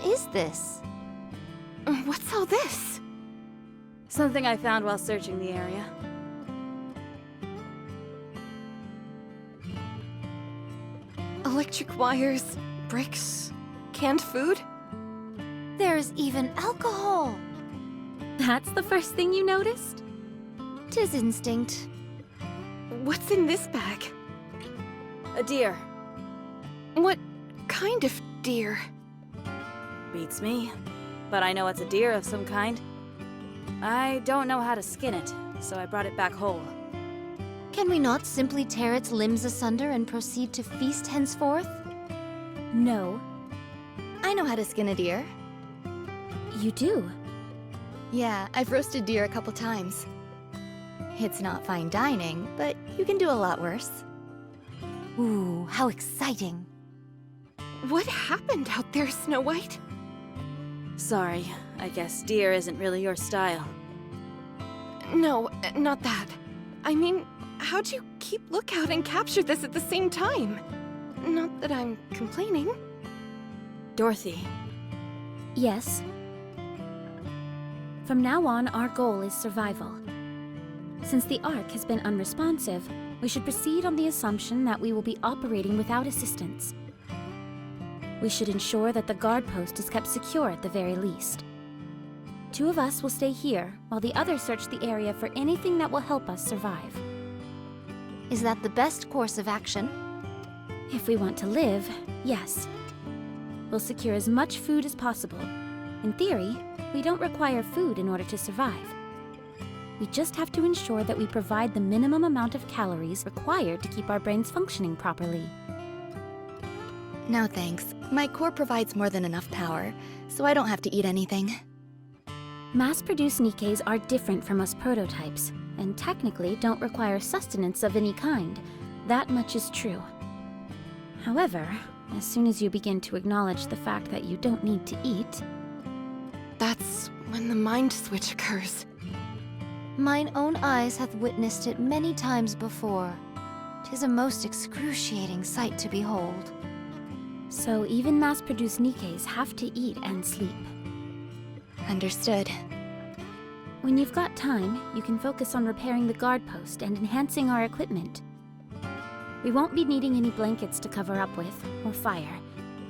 is this? What's all this? Something I found while searching the area. Electric wires, bricks, canned food? There's even alcohol! That's the first thing you noticed? 'Tis instinct. What's in this bag? A deer. What kind of deer? Beats me. But I know it's a deer of some kind. I don't know how to skin it, so I brought it back whole. Can we not simply tear its limbs asunder and proceed to feast henceforth? No. I know how to skin a deer. You do? Yeah, I've roasted deer a couple times. It's not fine dining, but you can do a lot worse. Ooh, how exciting. What happened out there, Snow White? Sorry, I guess deer isn't really your style. No, not that. I mean, how'd you keep lookout and capture this at the same time? Not that I'm complaining. Dorothy. Yes. From now on, our goal is survival. Since the Ark has been unresponsive, we should proceed on the assumption that we will be operating without assistance. We should ensure that the guard post is kept secure at the very least. 2 of us will stay here, while the others search the area for anything that will help us survive. Is that the best course of action? If we want to live, yes. We'll secure as much food as possible. In theory, we don't require food in order to survive. We just have to ensure that we provide the minimum amount of calories required to keep our brains functioning properly. No thanks. My core provides more than enough power, so I don't have to eat anything. Mass-produced Nikkes are different from us prototypes, and technically don't require sustenance of any kind. That much is true. However, as soon as you begin to acknowledge the fact that you don't need to eat... That's when the mind switch occurs. Mine own eyes hath witnessed it many times before. 'Tis a most excruciating sight to behold. So even mass-produced Nikkes have to eat and sleep. Understood. When you've got time, you can focus on repairing the guard post and enhancing our equipment. We won't be needing any blankets to cover up with, or fire.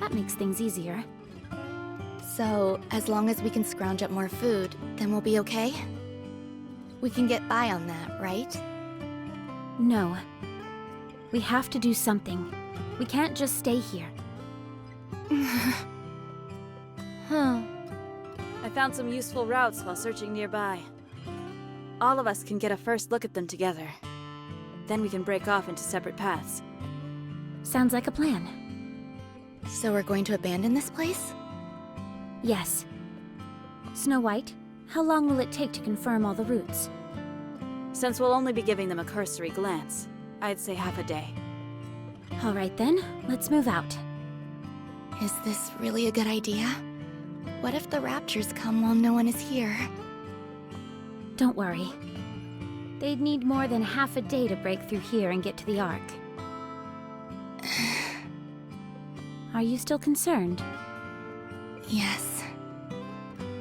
That makes things easier. So, as long as we can scrounge up more food, then we'll be okay? We can get by on that, right? No. We have to do something. We can't just stay here. Huh. I found some useful routes while searching nearby. All of us can get a first look at them together. Then we can break off into separate paths. Sounds like a plan. So we're going to abandon this place? Yes. Snow White, how long will it take to confirm all the routes? Since we'll only be giving them a cursory glance, I'd say half a day. All right then, let's move out. Is this really a good idea? What if the raptors come while no one is here? Don't worry. They'd need more than half a day to break through here and get to the Ark. Are you still concerned? Yes.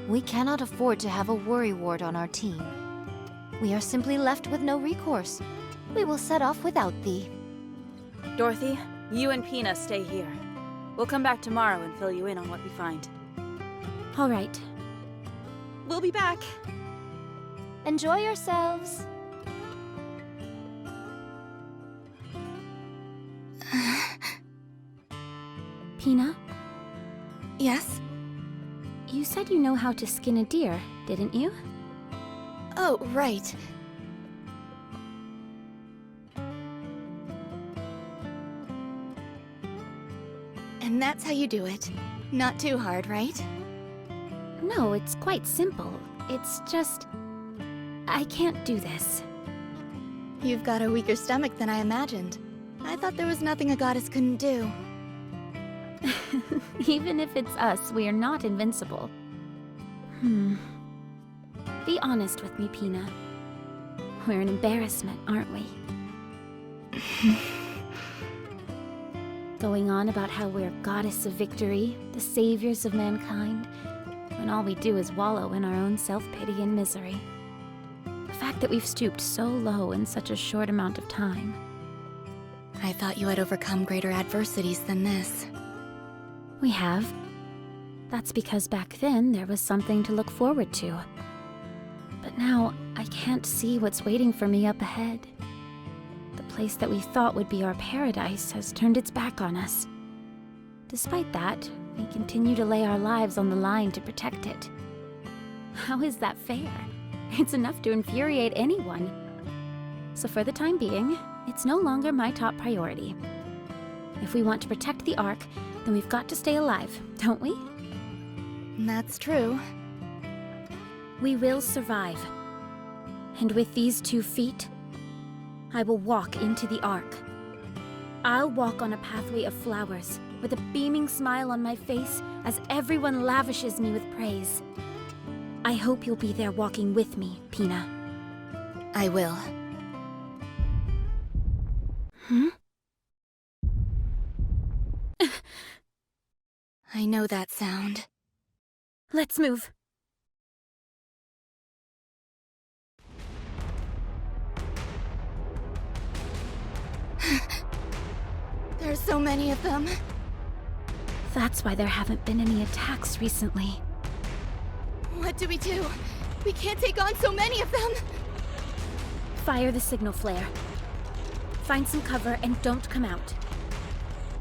We cannot afford to have a worry ward on our team. We are simply left with no recourse. We will set off without thee. Dorothy, you and Pina stay here. We'll come back tomorrow and fill you in on what we find. All right. We'll be back. Enjoy yourselves. Pina, Yes? you said you know how to skin a deer, didn't you? Oh, right. And that's how you do it. Not too hard, right? No, it's quite simple. It's just... I can't do this. You've got a weaker stomach than I imagined. I thought there was nothing a goddess couldn't do. Even if it's us, we are not invincible. Be honest with me, Pina. We're an embarrassment, aren't we? going on about how we're Goddess of Victory, the saviors of mankind, when all we do is wallow in our own self-pity and misery. The fact that we've stooped so low in such a short amount of time. I thought you had overcome greater adversities than this. We have. That's because back then there was something to look forward to. But now, I can't see what's waiting for me up ahead. The place that we thought would be our paradise has turned its back on us. Despite that, we continue to lay our lives on the line to protect it. How is that fair? It's enough to infuriate anyone. So for the time being, it's no longer my top priority. If we want to protect the Ark, then we've got to stay alive, don't we? That's true. We will survive. And with these 2 feet, I will walk into the Ark. I'll walk on a pathway of flowers, with a beaming smile on my face as everyone lavishes me with praise. I hope you'll be there walking with me, Pina. I will. I know that sound. Let's move. There's so many of them. That's why there haven't been any attacks recently. What do? We can't take on so many of them! Fire the signal flare. Find some cover and don't come out.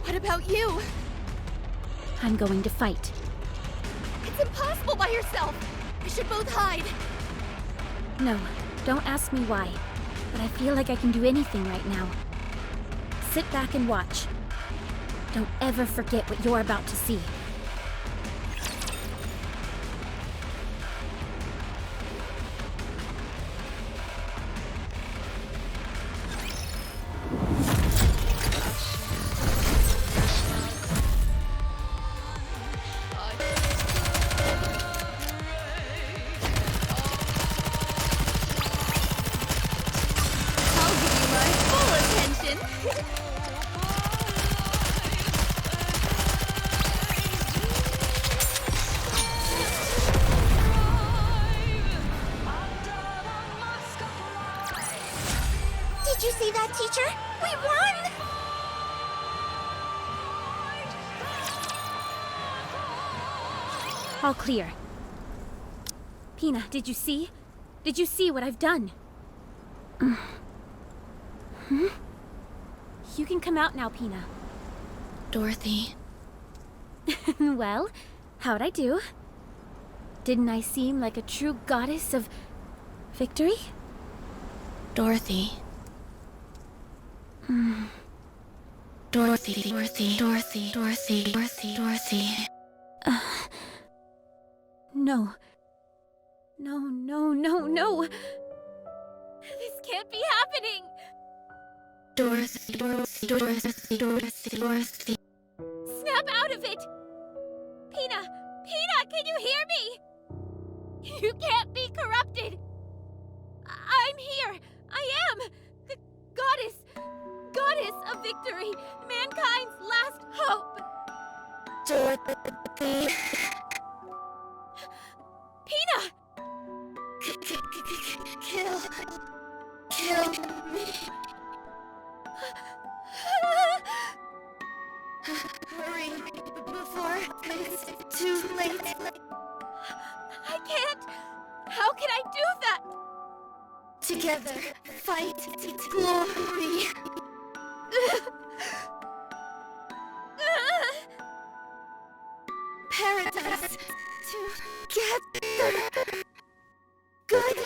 What about you? I'm going to fight. It's impossible by yourself! We should both hide! No, don't ask me why, but I feel like I can do anything right now. Sit back and watch. Don't ever forget what you're about to see. Did you see that, teacher? We won! All clear. Pina, did you see? Did you see what I've done? You can come out now, Pina. Dorothy. Well, how'd I do? Didn't I seem like a true goddess of victory? Dorothy. Dorothy. No. No. This can't be happening! Dorothy. Snap out of it! Pina, can you hear me? You can't be corrupted! I'm here! I am! The goddess of victory! Mankind's last hope! Dorothy. Pina! Kill me. Hurry, before it's too late. I can't! How can I do that? Together, fight glory. Paradise together. Good.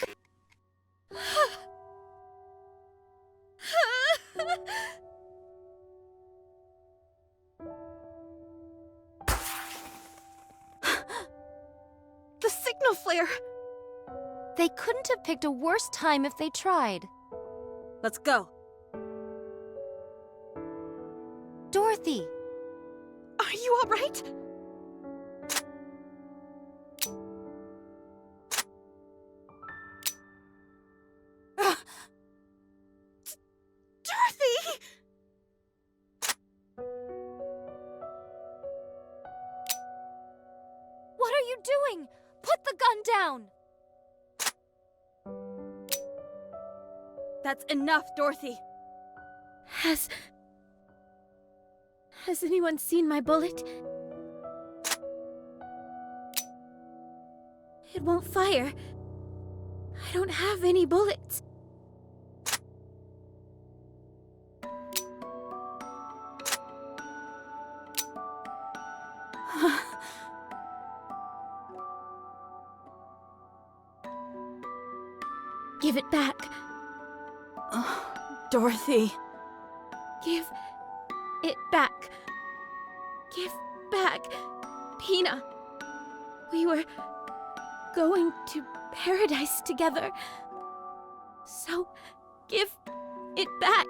The signal flare! They couldn't have picked a worse time if they tried. Let's go. Dorothy! Are you alright? Dorothy! doing? Put the gun down! That's enough, Dorothy. Has anyone seen my bullet? It won't fire. I don't have any bullets. Give it back. Dorothy. Give it back. Give back. Pina. We were going to paradise together. So, give it back.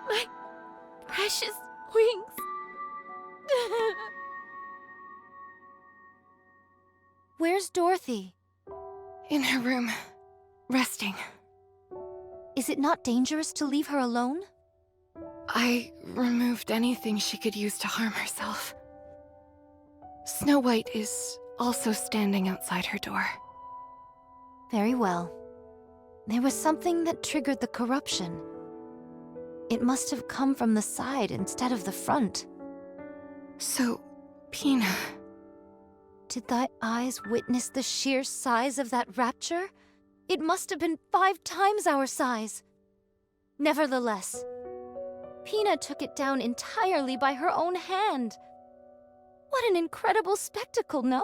My precious wings. Where's Dorothy? In her room, resting. Is it not dangerous to leave her alone? I removed anything she could use to harm herself. Snow White is also standing outside her door. Very well. There was something that triggered the corruption. It must have come from the side instead of the front. So, Pina... Did thy eyes witness the sheer size of that rapture? It must have been 5 times our size. Nevertheless, Pina took it down entirely by her own hand. What an incredible spectacle, no?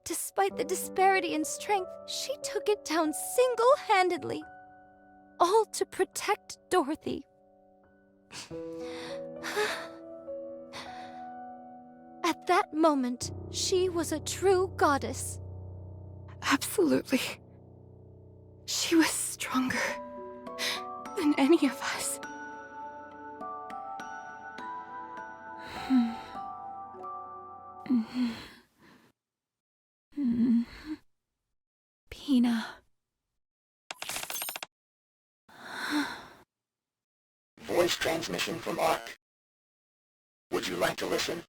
Despite the disparity in strength, she took it down single-handedly. All to protect Dorothy. At that moment, she was a true goddess. Absolutely. She was stronger than any of us. Pina. Voice transmission from ARC. Would you like to listen?